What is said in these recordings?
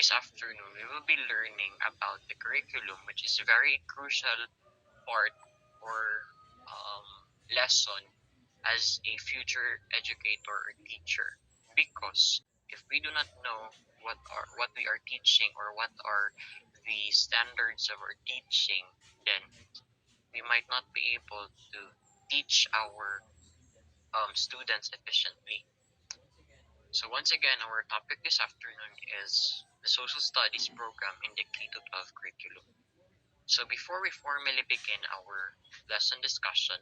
this afternoon, we will be learning about the curriculum, which is a very crucial part or um, lesson as a future educator or teacher. Because if we do not know what we are teaching or what are the standards of our teaching, then we might not be able to teach our students efficiently. So once again, our topic this afternoon is the social studies program in the K to 12 curriculum. So before we formally begin our lesson discussion,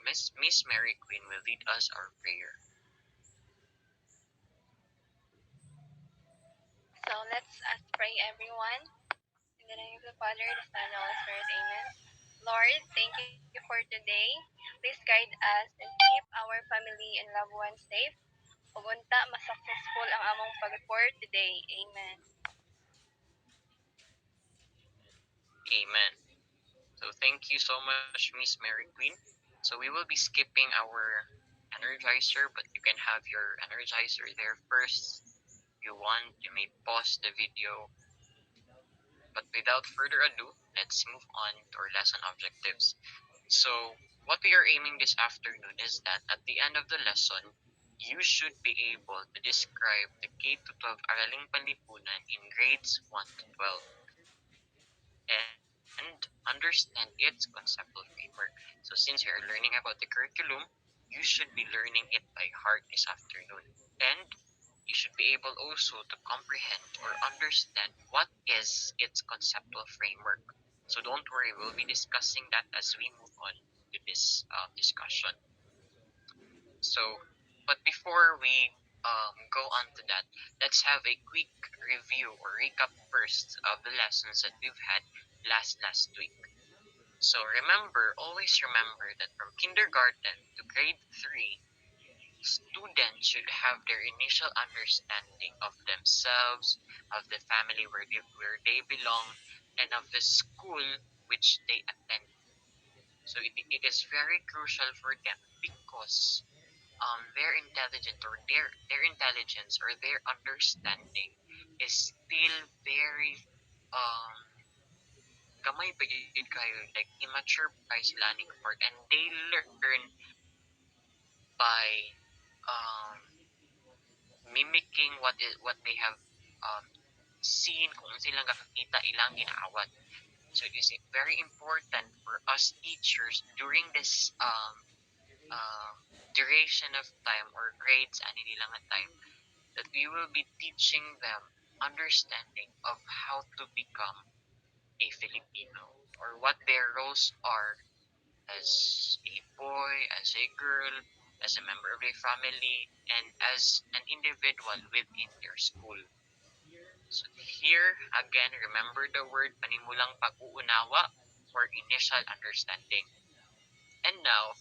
Miss Mary Queen will lead us our prayer. So let's pray, everyone. In the name of the Father, the Son, and the Holy Spirit, Amen. Lord, thank you for today. Please guide us and keep our family and loved ones safe. Pumunta, mas successful ang among pag-report today. Amen. Amen. So thank you so much, Miss Mary Queen. So we will be skipping our energizer, but you can have your energizer there first. If you want, you may pause the video. But without further ado, let's move on to our lesson objectives. So what we are aiming this afternoon is that at the end of the lesson, you should be able to describe the K to 12 Araling Panlipunan in grades 1 to 12 and understand its conceptual framework. So since you're learning about the curriculum, you should be learning it by heart this afternoon. And you should be able also to comprehend or understand what is its conceptual framework. So don't worry, we'll be discussing that as we move on to this discussion. So, but before we go on to that, let's have a quick review or recap first of the lessons that we've had last week. So always remember that from kindergarten to grade 3, students should have their initial understanding of themselves, of the family where they belong, and of the school which they attend. So it is very crucial for them because their intelligence or their intelligence or their understanding is still very um gamay pa gyud kayo, like immature pa sila ning part, and they learn by um mimicking what they have um seen kung silang kakakita ilang ginaawat. So it is very important for us teachers during this um duration of time or grades ani nila nga time that we will be teaching them understanding of how to become a Filipino or what their roles are as a boy, as a girl, as a member of a family, and as an individual within their school. So here, again, remember the word panimulang pag-uunawa or initial understanding. And now,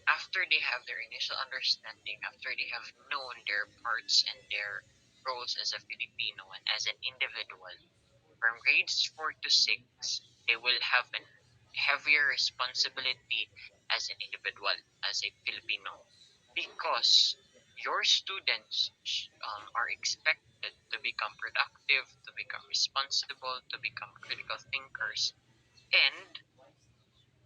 after they have their initial understanding, after they have known their parts and their roles as a Filipino and as an individual, from grades 4 to 6, they will have a heavier responsibility as an individual, as a Filipino, because your students are expected to become productive, to become responsible, to become critical thinkers, and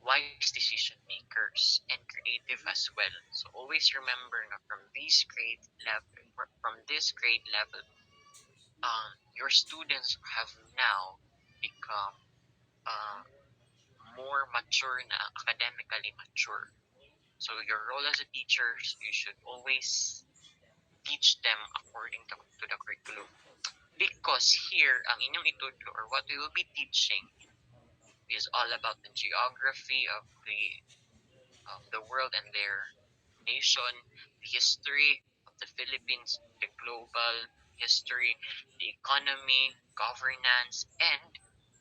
wise decision makers and creative as well. So always remember na from this grade level, your students have now become uh, more mature na academically mature. So your role as a teacher, you should always teach them according to the curriculum. Because here, ang inyong itudlo or what we will be teaching is all about the geography of the world and their nation, the history of the Philippines, the global history, the economy, governance, and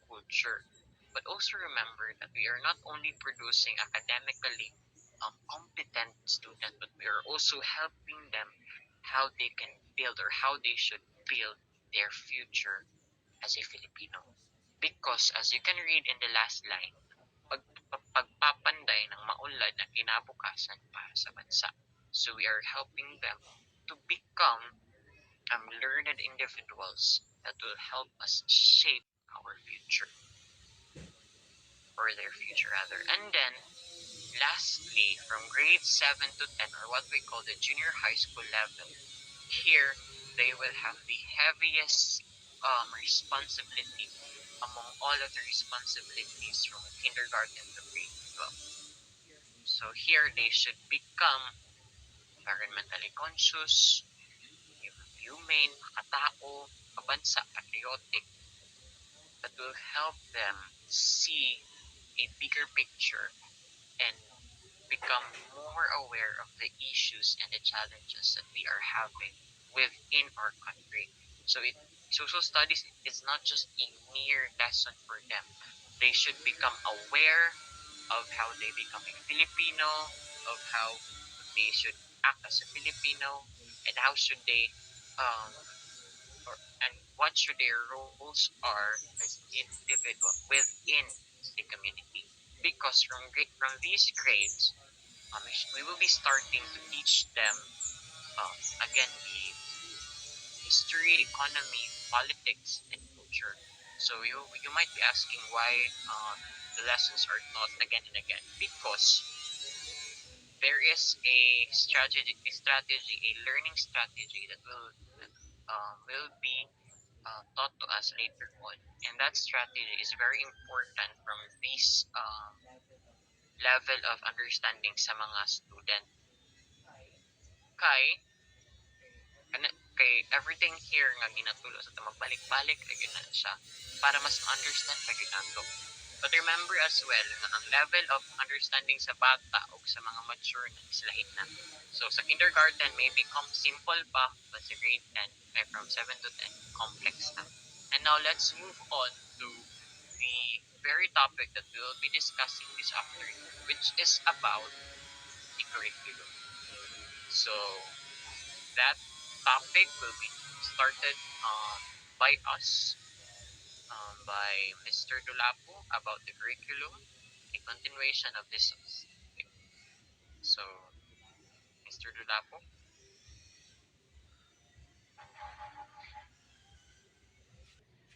culture. But also remember that we are not only producing academically competent students, but we are also helping them how they can build or how they should build their future as a Filipino. Because as you can read in the last line, pagpapanday ng maunlad na kinabukasan para sa bansa. So we are helping them to become learned individuals that will help us shape our future, or their future rather. And then lastly, from grade 7 to 10, or what we call the junior high school level, here they will have the heaviest responsibility among all of the responsibilities from kindergarten to grade 12. So here they should become environmentally conscious, humane, makatao, kabansa, patriotic, that will help them see a bigger picture and become more aware of the issues and the challenges that we are having within our country. So social studies is not just a mere lesson for them. They should become aware of how they become a Filipino, of how they should act as a Filipino, and how should they um or and what should their roles are as individual within the community. Because from these grades, we will be starting to teach them again the history, economy, politics, and culture. So you might be asking why the lessons are taught again and again, because there is a learning strategy that will be taught to us later on, and that strategy is very important from this level of understanding sa mga student. Kay kay everything here nga ginatulo sa magbalik-balik ra gyud na siya para mas ma-understand pa gyud nato. But remember as well nga ang level of understanding sa bata o sa mga mature na is lahi na. So sa kindergarten maybe simple pa, but sa grade 10 ay from 7 to 10 complex na. And now let's move on to the very topic that we will be discussing this afternoon, which is about the curriculum. So that topic will be started by us, by Mr. Dulapo, about the curriculum, a continuation of this topic. So, Mr. Dulapo.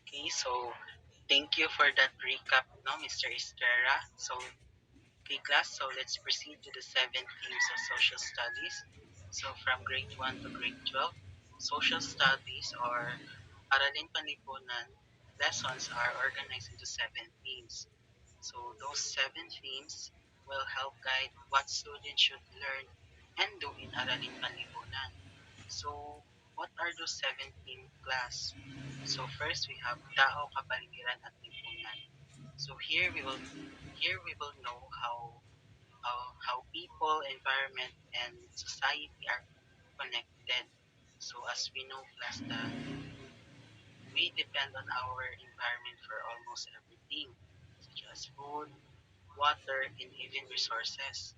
Okay, so thank you for that recap, no, Mr. Estrera. So, okay, class, so let's proceed to the 7 themes of social studies. So, from grade 1 to grade 12, social studies or Aralin Panlipunan lessons are organized into 7 themes. So, those 7 themes will help guide what students should learn and do in Aralin Panlipunan. So, what are those 17 class? So first we have Tao, Kapaligiran at Lipunan. So here we will know how people, environment, and society are connected. So as we know, class, that we depend on our environment for almost everything, such as food, water, and even resources.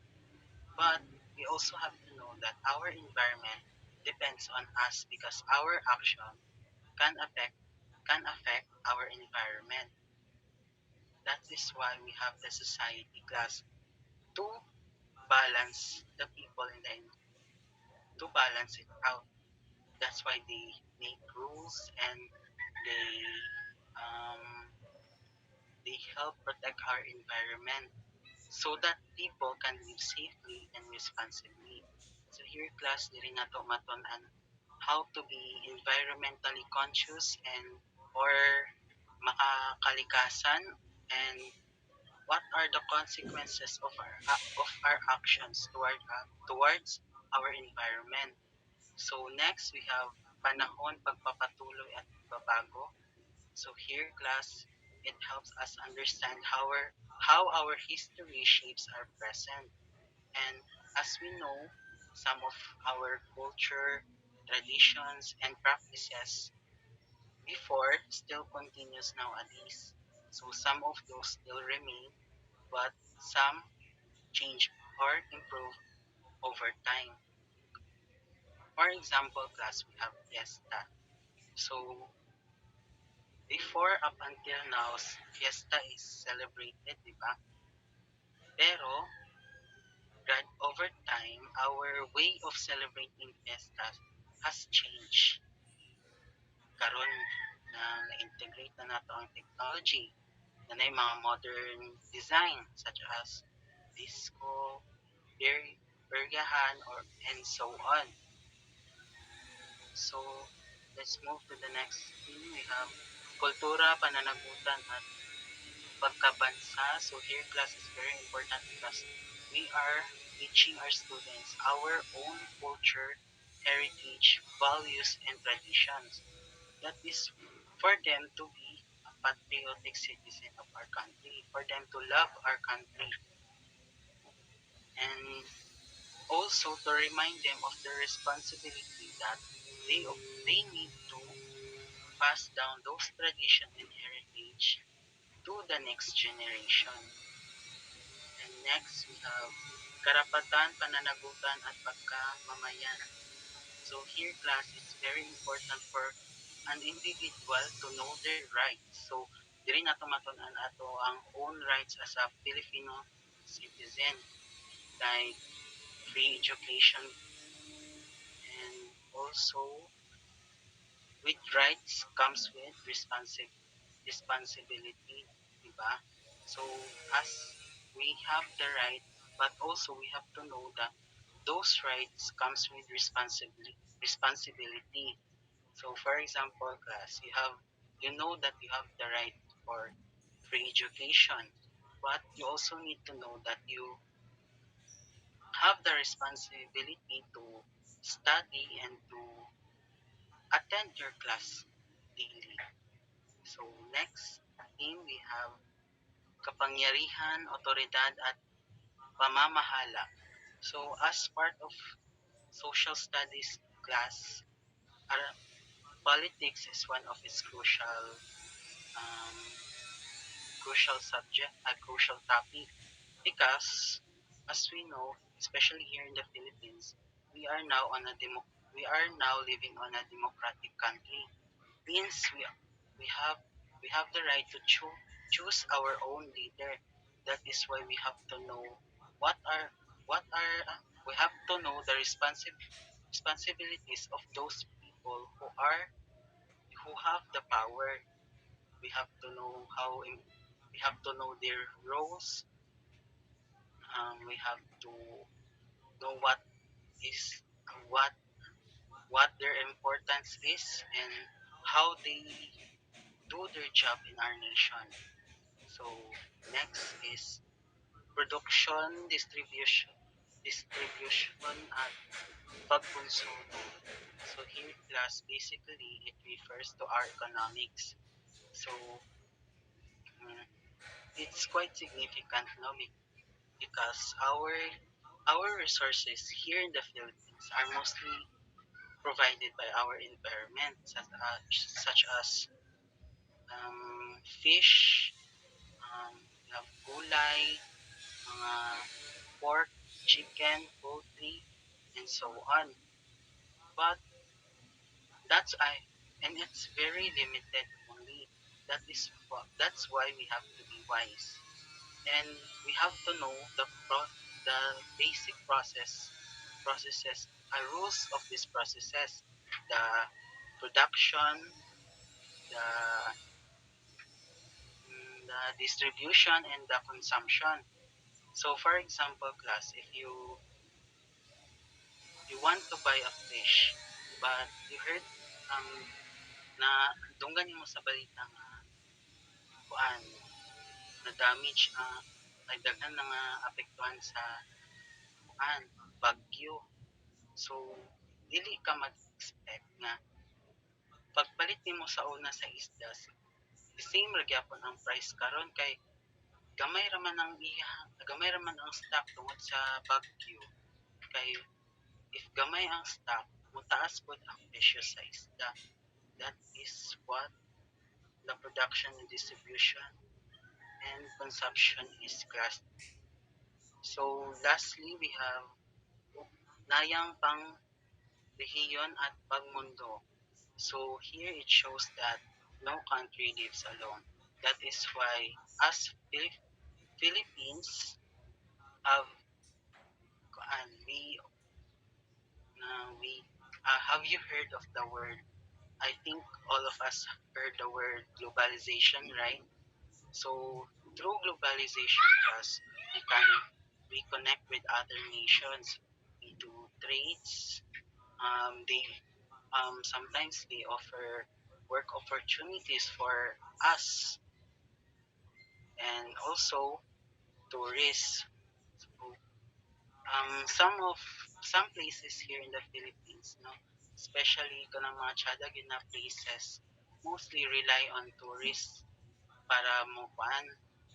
But we also have to know that our environment depends on us because our action can affect can affect our environment. That is why we have the society class to balance the people and then to balance it out. That's why they make rules and they um, they help protect our environment so that people can live safely and responsibly. So here class diri nato maton-an how to be environmentally conscious and or makakalikasan and what are the consequences of our actions towards our environment. So next we have panahon, pagpapatuloy at pagbabago. So here class, it helps us understand how our history shapes our present. And as we know, some of our culture, traditions, and practices before still continues nowadays. So some of those still remain, but some change or improve over time. For example, class, we have fiesta. So before up until now, fiesta is celebrated, di ba? Pero over time, our way of celebrating fiestas has changed. karon na na-integrate na nato ang technology na na mga modern design such as disco, peryahan, or and so on. So let's move to the next thing. We have kultura, pananagutan, at pagkabansa. So here class is very important because we are teaching our students our own culture, heritage, values, and traditions. That is for them to be a patriotic citizen of our country, for them to love our country, and also to remind them of the responsibility that they need to pass down those tradition and heritage to the next generation. And next, we have karapatan, pananagutan, at pagkamamayan. So here, class, it's very important for an individual to know their rights. So, diri na tumatunan ato ang own rights as a Filipino citizen, like free education, and also with rights comes with responsibility, diba? So, as we have the right, but also we have to know that those rights comes with responsibility. So, for example, class, you know that you have the right for free education, but you also need to know that you have the responsibility to study and to attend your class daily. So, next thing we have kapangyarihan, otoridad, at pamamahala. So, as part of social studies class, our politics is one of its um, crucial subject, a crucial topic, because, as we know, especially here in the Philippines, we are now living on a democratic country. Means we have we have the right to choose our own leader. That is why we have to know what are we have to know the responsibilities of those people who have the power. We have to know we have to know their roles. We have to know is what what their importance is and how they do their job in our nation. So next is production, distribution at pagkonsumo. So here class basically it refers to our economics. So it's quite significant no because our resources here in the Philippines are mostly provided by our environment such as fish, we have gulay, mga pork, chicken, poultry, and so on. But that's I and it's very limited only. That's why we have to be wise. And we have to know the basic processes, rules of these processes, the production, the the distribution, and the consumption. So, for example, class, if you want to buy a fish, but you heard um, na dunggan mo sa balita nga kuan na damage ay daghan na nga apektuhan sa kuan bagyo. So, dili ka mag-expect nga pagpalit nimo sa una sa isda, the same ra gyapon ang price karon kay gamay ra man ang stock tungod sa bagyo kay if gamay ang stock mutaas pod ang presyo sa isda. That is what the production and distribution and consumption is classed. So lastly, we have nayang pang rehiyon at pagmundo. So here it shows that no country lives alone. That is why as Philippines have we have you heard of the word I think all of us heard the word globalization, right? So through globalization, plus we can reconnect with other nations. We do trades. They sometimes they offer work opportunities for us and also tourists. So, some places here in the Philippines, no, especially kanang mga Tiyaga na places, mostly rely on tourists para mo kuan,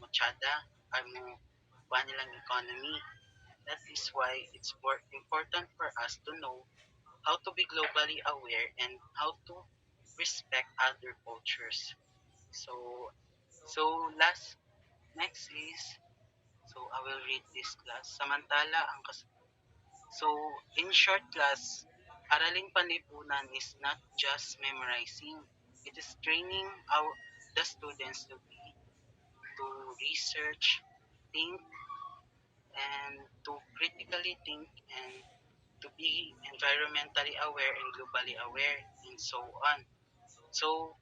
mo tsada, ay mo kuan nilang economy. That is why it's important for us to know how to be globally aware and how to respect other cultures. So, so last next is so I will read this class. Samantala ang so in short class, Araling Panlipunan is not just memorizing. It is training our the students to research, think, and to critically think and to be environmentally aware and globally aware and so on. So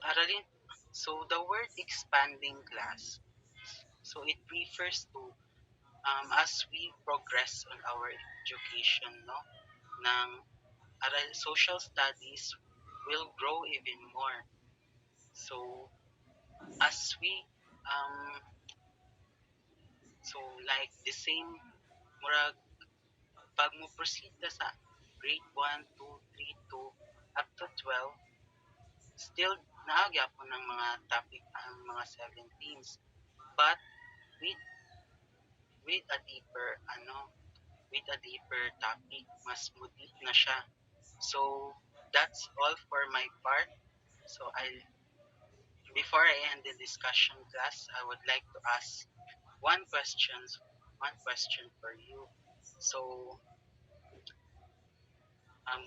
Aralin so the word expanding class so it refers to as we progress on our education no ng aral social studies will grow even more. So as we um so like the same murag pag mo proceed ka sa grade 1, 2, 3 to up to 12 still naagyapon ng mga topic ang mga 17s but with with a deeper with a deeper topic mas deep na siya. So that's all for my part. So I before I end the discussion class, I would like to ask one question one question for you. So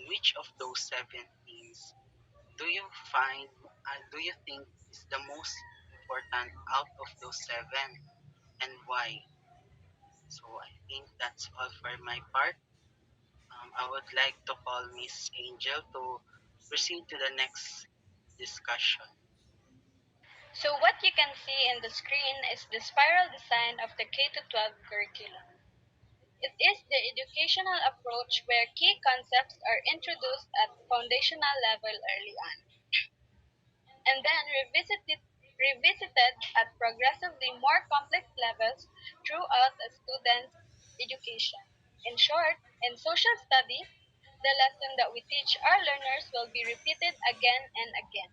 which of those seven themes do you find do you think is the most important out of those seven and why? So I think that's all for my part. I would like to call Miss Angel to proceed to the next discussion. So what you can see in the screen is the spiral design of the K-12 curriculum. It is the educational approach where key concepts are introduced at foundational level early on, and then revisited at progressively more complex levels throughout a student's education. In short, in social studies, the lesson that we teach our learners will be repeated again and again.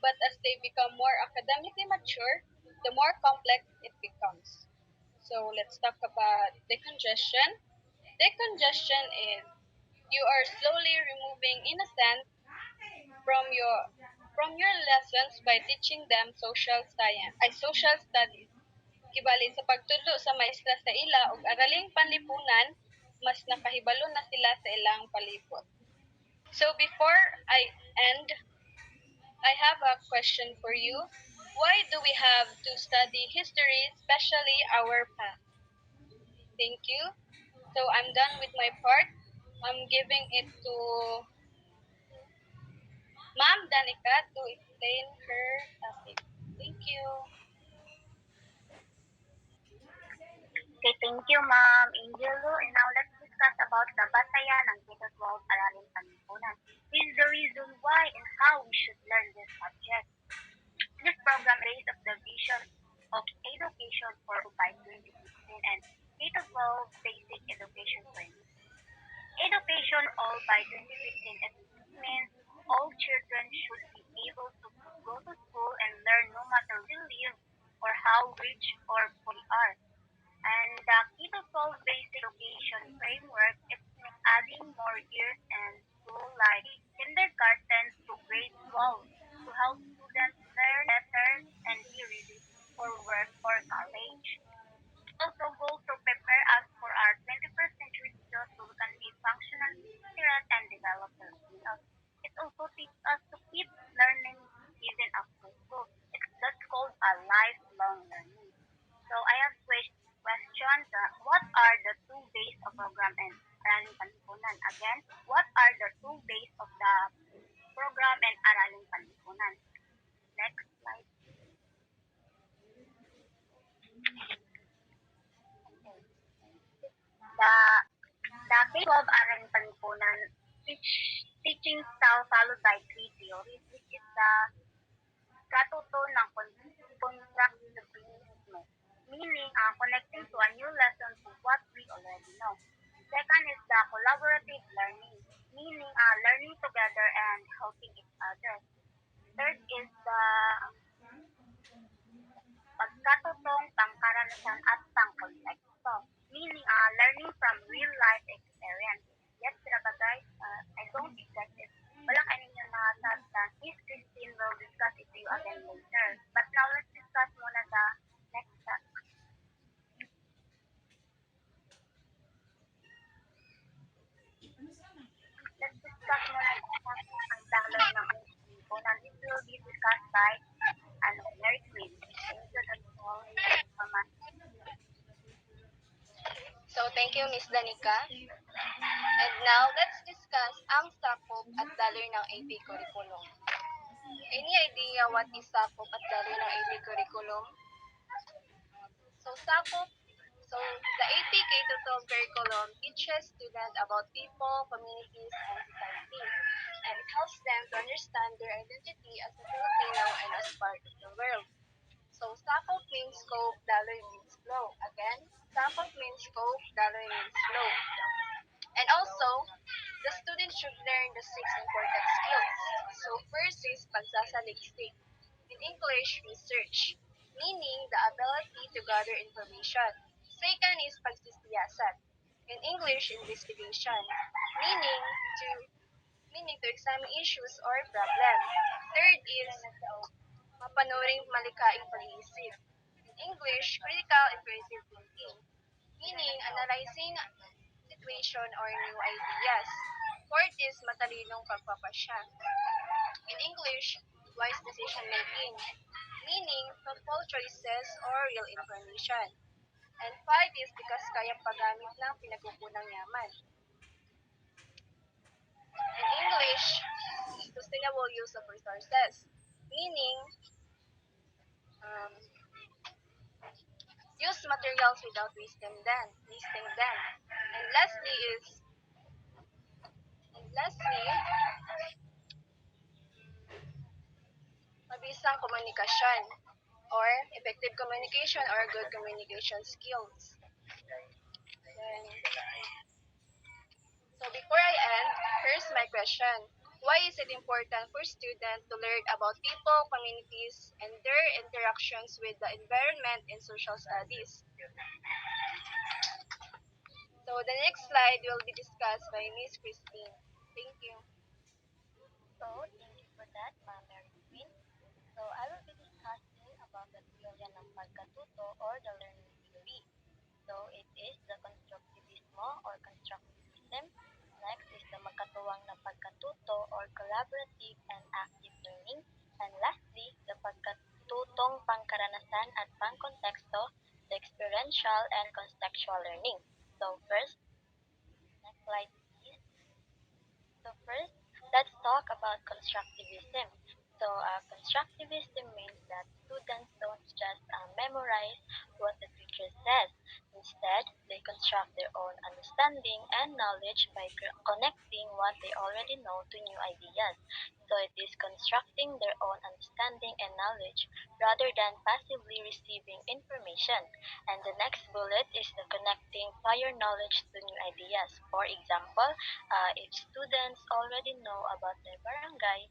But as they become more academically mature, the more complex it becomes. So let's talk about decongestion. Decongestion is you are slowly removing innocence from your lessons by teaching them social studies. Kibali sa pagtudlo sa maestra sa ila ug araling panlipunan, mas nakahibalo na sila sa ilang palibot. So before I end, I have a question for you. Why do we have to study history, especially our past? Thank you. So I'm done with my part. I'm giving it to Ma'am Danica to explain her topic. Thank you. Okay, thank you, Ma'am Angelo. And now let's discuss about the Batayan ng K-12 Aralin Panlipunan. This is the reason why and how we should learn this subject. This program raised up the vision of education for by 2016 and K-12 basic education training. Education all by 2015 it means all children should be able to go to school and learn no matter where they live or how rich or poor they are. And the K-12 basic education framework is adding more years and school like kindergarten to grade 12 to help students learn better and be ready for work or college. Also goal to prepare us for our 21st century skills so we can be functional, literate, and develop Filipinos. It also teaches us to keep learning even after school. That's called a lifelong learning. So I have questions. What are the two base of program and running Panlipunan? Again, what are the two base of the program and Araling Panlipunan. Next slide. The the K-12 Araling Panlipunan teaching style followed by three theories, which is the katuto ng constructivismo, meaning connecting to a new lesson to what we already know. Second is the collaborative learning, meaning learning together and helping each other. Third is the pagkatutong pangkaranasan at pangkonteksto, meaning learning from real life experience. Yes, sila ba guys? I don't exact it. Wala ka ninyo na Miss Christine will discuss it to you again later. But now let's discuss muna the next step. Let's discuss muna ang dollar ng Lipunan. This will be discussed by Mary Queen. Thank you, that's all. So, thank you, Miss Danica. And now, let's discuss ang sakop at daloy ng AP curriculum. Any idea what is sakop at daloy ng AP curriculum? So, sakop, the AP K-12 curriculum teaches students about people, communities, and society, and it helps them to understand their identity as a Filipino and as part of the world. So, sakop means scope, daloy means flow. Again, sakop means scope, daloy means flow. And also, the student should learn the 6 important skills. So, first is pagsasaliksik. In English, research, meaning the ability to gather information. Second is pagsisiyasat. In English, investigation, meaning to meaning to examine issues or problem. Third is mapanuring malikaing pag-iisip. In English, critical and creative thinking, meaning analyzing situation or new ideas. Fourth is matalinong pagpapasya. In English, wise decision making, meaning thoughtful choices or real information. And five is because kayang paggamit ng pinagkukunang yaman. In English, sustainable use of resources, meaning use materials without wasting them. And lastly, mabisang komunikasyon or effective communication or good communication skills. Then, so before I end, here's my question. Why is it important for students to learn about people, communities, and their interactions with the environment in social studies? So the next slide will be discussed by Miss Christine. Thank you. So, thank you for that, Ma'am Mary Queen. So, I will be discussing about the theory ng pagkatuto or the learning theory. So, it is the constructivismo or constructivism. Next is the magkatuwang na pagkatuto or collaborative and active learning. And lastly, the pagkatutong pangkaranasan at pangkonteksto, the experiential and contextual learning. So, first, next slide please. So first, let's talk about constructivism. So constructivism means that students don't just memorize what the teacher says. Instead, they construct their own understanding and knowledge by connecting what they already know to new ideas. So it is constructing their own understanding and knowledge rather than passively receiving information. And the next bullet is the connecting prior knowledge to new ideas. For example, if students already know about their barangay,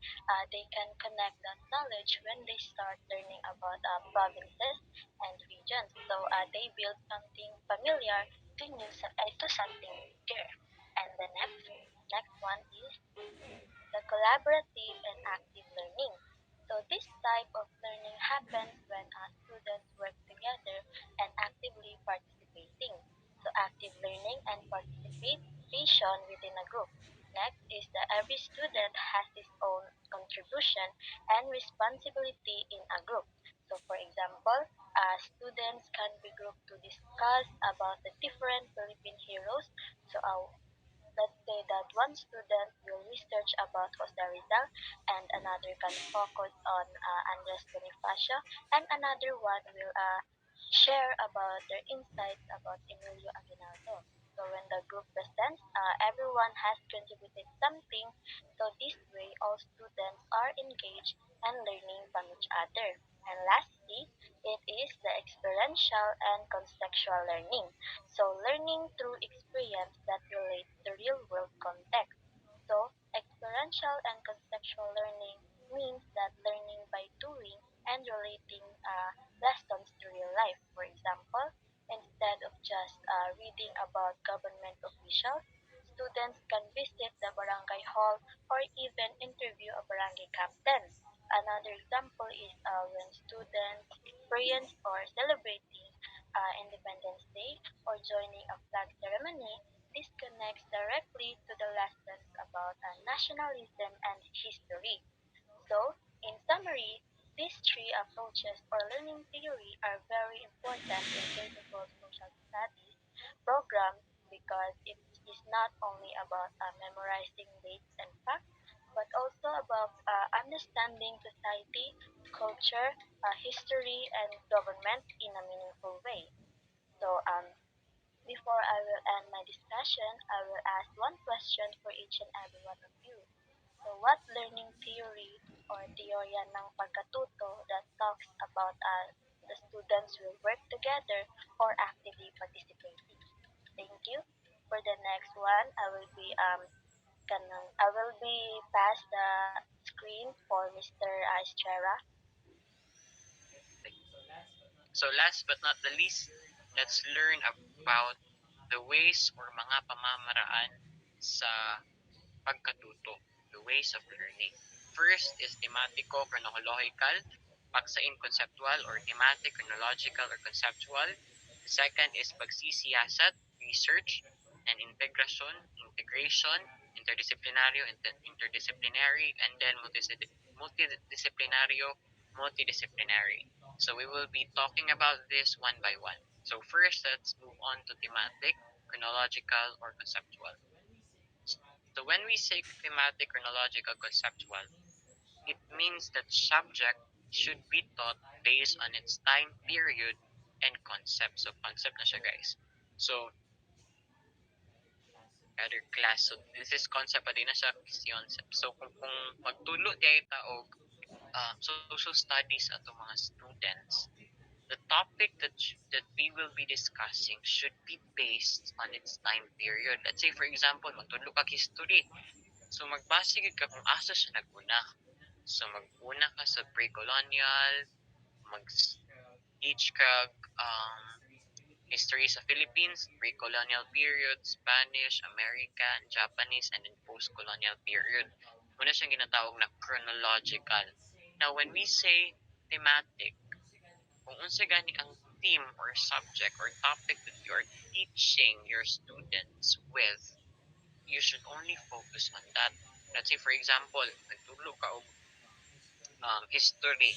they can connect that knowledge when they start learning about provinces and regions. So they build something familiar to something bigger. And the next one is the collaborative and active learning. So this type of learning happens when students work together and actively participating. So active learning and participation within a group. Next is that every student has his own contribution and responsibility in a group. So for example, students can be grouped to discuss about the different Philippine heroes. So let's say that one student will research about Jose Rizal and another can focus on Andres Bonifacio and another one will share about their insights about Emilio Aguinaldo. So when the group presents, everyone has contributed something. So this way, all students are engaged and learning from each other. And lastly, it is the experiential and contextual learning. So learning through experience that relates to real world context. So experiential and contextual learning means that learning by doing and relating lessons to real life. For example, instead of just reading about government officials, students can visit the barangay hall or even interview a barangay captain. Another example is when students experience or celebrating Independence Day or joining a flag ceremony. This connects directly to the lessons about nationalism and history. So, in summary, these three approaches or learning theory are very important in K-12 social studies programs because it is not only about memorizing dates and facts, but also about understanding society, culture, history, and government in a meaningful way. So, before I will end my discussion, I will ask one question for each and every one of you. So what learning theory or teorya ng pagkatuto that talks about the students will work together or actively participating? Thank you. For the next one, I will be pass the screen for Mr. Estrella. So last but not the least, let's learn about the ways or mga pamamaraan sa pagkatuto, the ways of learning. First is thematiko-chronological, paksain conceptual or thematic, chronological, or conceptual. The second is pagsisiyasat, research, and integration, interdisciplinaryo, interdisciplinary, and then multidisciplinary. So we will be talking about this one by one. So first, let's move on to thematic, chronological, or conceptual. So when we say thematic, chronological, conceptual, it means that subject should be taught based on its time period and concept. So concept na siya, guys. So other class. So this is concept pa din na siya concept. So kung magtulo tayo og social studies ato mga students, the topic that we will be discussing should be based on its time period. Let's say for example, magtulo ka history. So magbase gid ka kung asa siya naguna. So mag-una ka sa pre-colonial, mag-teach ka history sa Philippines, pre-colonial period, Spanish, American, Japanese, and then post-colonial period. Muna siyang ginatawag na chronological. Now, when we say thematic, kung unsa gani ang theme or subject or topic that you are teaching your students with, you should only focus on that. Let's say, for example, nagtudlo ka og history.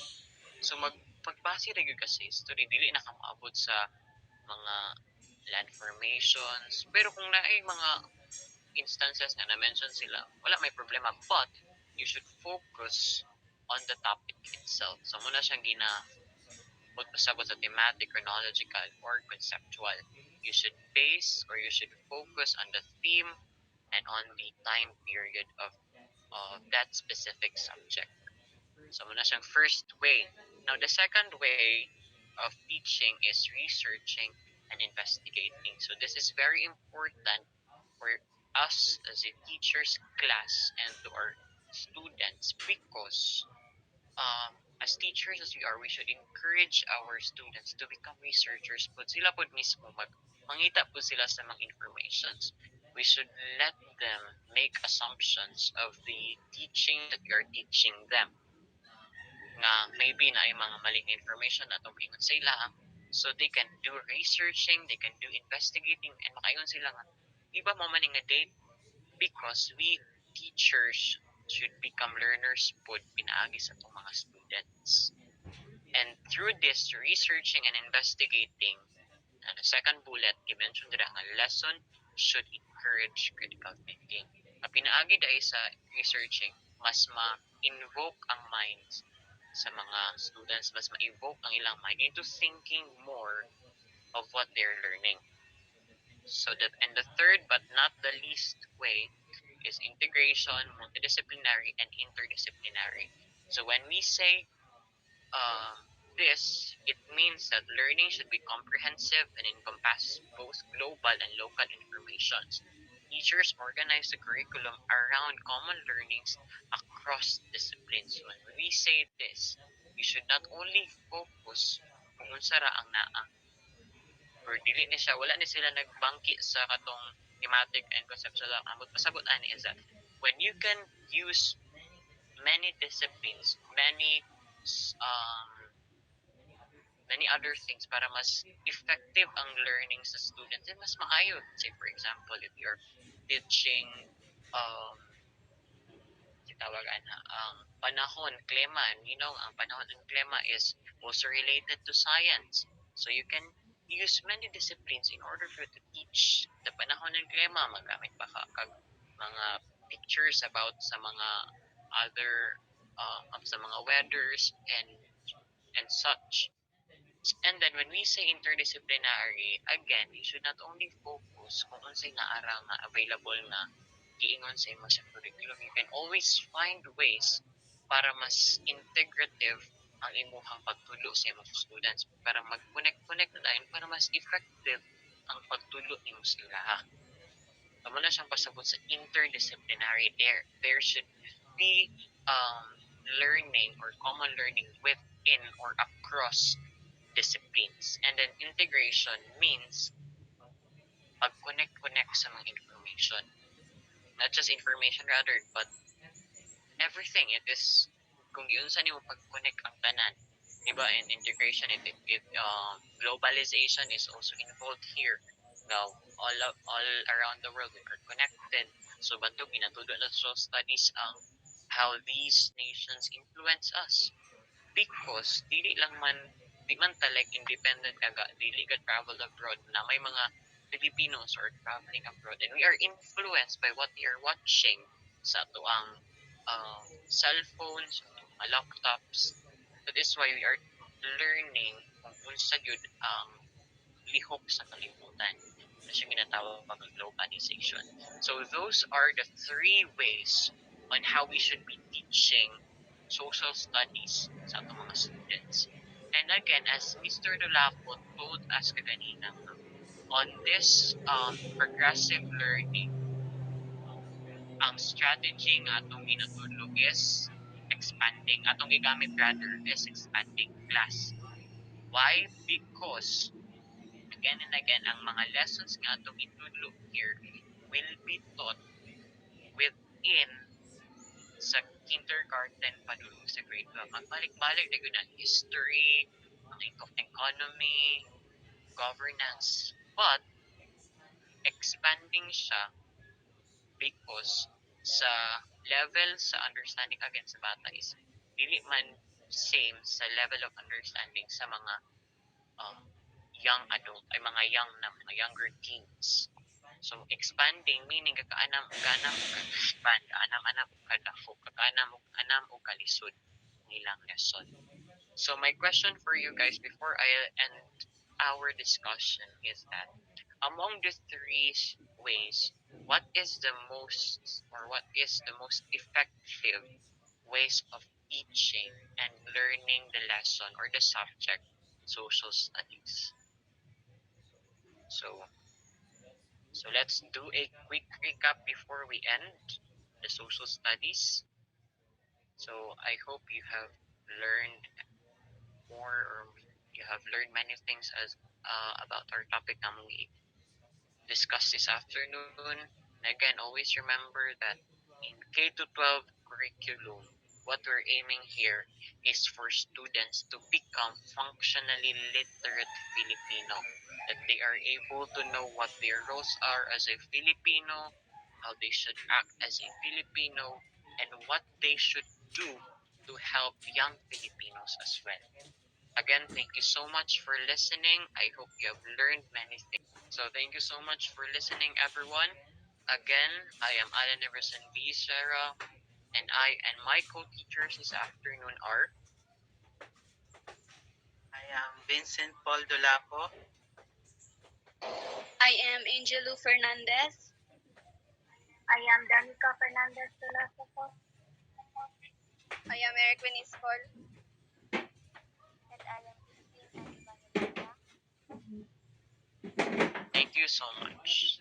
So, magbase ra gyud ka sa history, dili na ka maabot sa mga land formations. Pero kung naay mga instances na na-mention sila, wala may problema. But, you should focus on the topic itself. So, muna siyang pasabot sa thematic, chronological, or conceptual. You should base or you should focus on the theme and on the time period of that specific subject. So, muna siyang first way. Now, the second way of teaching is researching and investigating. So, this is very important for us as a teacher's class and to our students because as teachers as we are, we should encourage our students to become researchers. Pud sila pud mismo mangita po sila sa mga informations. We should let them make assumptions of the teaching that we are teaching them. Nga maybe na ay mga maling information na itong ingon sa ila. So they can do researching, they can do investigating, and makaingon sila nga, iba mo man nga date because we teachers should become learners pod pinaagi sa itong mga students. And through this researching and investigating, the second bullet, you mentioned nga lesson should encourage critical thinking. Ang pinaagi dahil sa researching, mas ma-invoke ang minds sa mga students, mas ma-evoke ang ilang mind into thinking more of what they're learning. So that, and the third but not the least way is integration, multidisciplinary, and interdisciplinary. So when we say this, it means that learning should be comprehensive and encompass both global and local informations. Teachers organize the curriculum around common learnings across disciplines. When we say this, we should not only focus kung unsa ra ang naa, or dili ni siya, wala ni sila nagbangki sa katong thematic and conceptual lang. Amot pasabot ani is that when you can use many disciplines, many other things para mas effective ang learning sa students and mas maayo. Say for example, if you're teaching tawagan na ang panahon, klema, ang panahon and klema is also related to science. So you can use many disciplines in order for you to teach the panahon and klema. Magamit pa kag mga pictures about sa mga other sa mga weathers and such. And then when we say interdisciplinary, again, you should not only focus kung unsay naara nga available na giingon sa imo sa curriculum. You can always find ways para mas integrative ang imuhang pagtulo sa imong students, para mag-connect na dahil para mas effective ang pagtulo nimo sa ilaha. Amo na siyang pasabot sa interdisciplinary. There should be learning or common learning within or across disciplines. And then integration means pag-connect sa mga information. Not just information rather, but everything. It is, kung giunsa nimo pag-connect ang tanan. Diba? And integration, globalization is also involved here. Now, all around the world, we are connected. So, bantog, ginatudo na social studies ang how these nations influence us. Because di man like independent dili ka travel abroad na may mga Filipinos are traveling abroad and we are influenced by what they are watching sa tuang cellphones, mga laptops. That is why we are learning kung unsa gyud ang lihok sa kalibutan na siya ginatawag ng globalization. So those are the three ways on how we should be teaching social studies sa atong mga students. And again, as Mr. Dolapo told us kaganina, on this progressive learning, ang strategy nga atong ginatudlo is expanding. Atong gigamit rather is expanding class. Why? Because again and again, ang mga lessons nga atong itudlo here will be taught within sa kindergarten padulong sa grade 12. Magbalik-balik na yun ang history, ang economy, governance. But, expanding siya because sa level sa understanding again sa bata is dili man same sa level of understanding sa mga young adult ay mga younger teens. So expanding meaning kakaanam expand anam kadako kakaanam og kalisod nilang lesson. So my question for you guys before I end our discussion is that among the three ways, what is the most effective ways of teaching and learning the lesson or the subject social studies? So let's do a quick recap before we end the social studies. So I hope you have learned more or you have learned many things as about our topic na we discussed this afternoon. And again, always remember that in K-12 curriculum, what we're aiming here is for students to become functionally literate Filipino, that they are able to know what their roles are as a Filipino, how they should act as a Filipino, and what they should do to help young Filipinos as well. Again, thank you so much for listening. I hope you have learned many things. So thank you so much for listening, everyone. Again, I am Alan Everson B. Sarah, and my co-teachers this afternoon are I am Vincent Paul Dolapo. I am Angelo Fernandez. I am Danica Fernandez Filosofo. I am Eric Beniscol. And I am Christine Anibanilita. thank you so much.